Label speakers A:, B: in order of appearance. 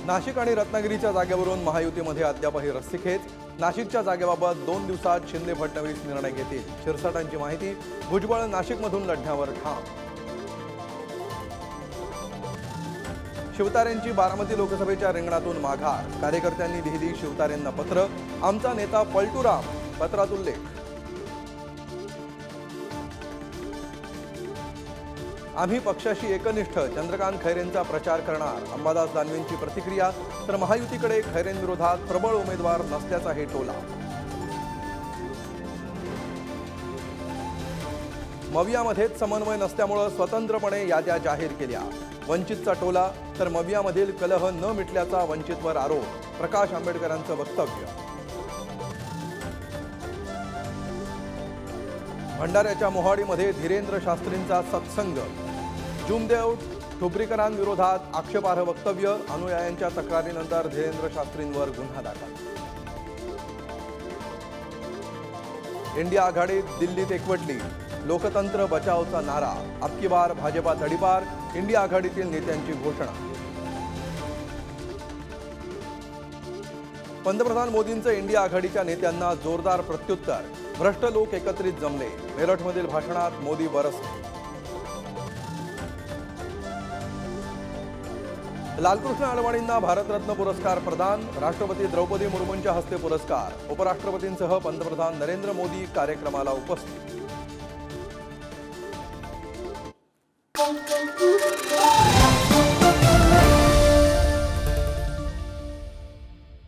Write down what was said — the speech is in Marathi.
A: नाशिक आणि रत्नागिरीच्या जागेवरून महायुतीमध्ये अद्यापही रस्सीखेच। नाशिकच्या जागेबाबत 2 दिवसात शिंदे फडणवीस निर्णय घेतील। शिरसाटांची माहिती। भुजबळ नाशिकमधून लढण्यावर ठाम। शिवतारेंची बारामती लोकसभेच्या रिंगणातून माघार। कार्यकर्त्यांनी लिहिली शिवतारेंना पत्र। आमचा नेता पलटूराम, पत्रात उल्लेख। आम्ही पक्षाशी एकनिष्ठ, चंद्रकांत खैरेंचा प्रचार करणार। अंबादास दानवेंची प्रतिक्रिया। तर महायुतीकडे खैरेंविरोधात प्रबळ उमेदवार नसल्याचा हे टोला। मवियामध्येच समन्वय नसल्यामुळे स्वतंत्रपणे याद्या जाहीर केल्या। वंचितचा टोला। तर मवियामधील कलह न मिटल्याचा वंचितवर आरोप। प्रकाश आंबेडकरांचं वक्तव्य। भंडाऱ्याच्या मोहाडीमध्ये धीरेंद्र शास्त्रींचा सत्संग। जुमदेव ठोबरीकरांविरोधात आक्षेपार्ह वक्तव्य। अनुयायांच्या तक्रारीनंतर धीरेंद्र शास्त्रींवर गुन्हा दाखल। इंडिया आघाडीत दिल्लीत एकवटली। लोकतंत्र बचावचा नारा। अबकी बार भाजपा तडीपार। इंडिया आघाडीतील नेत्यांची घोषणा। पंतप्रधान मोदींचं इंडिया आघाडीच्या नेत्यांना जोरदार प्रत्युत्तर। भ्रष्ट लोक एकत्रित जमले। मेरठमधील भाषणात मोदी बरसले। लालकृष्ण अडवाणींना भारतरत्न पुरस्कार प्रदान। राष्ट्रपती द्रौपदी मुर्मूंच्या हस्ते पुरस्कार। उपराष्ट्रपतींसह पंतप्रधान नरेंद्र मोदी कार्यक्रमाला उपस्थित।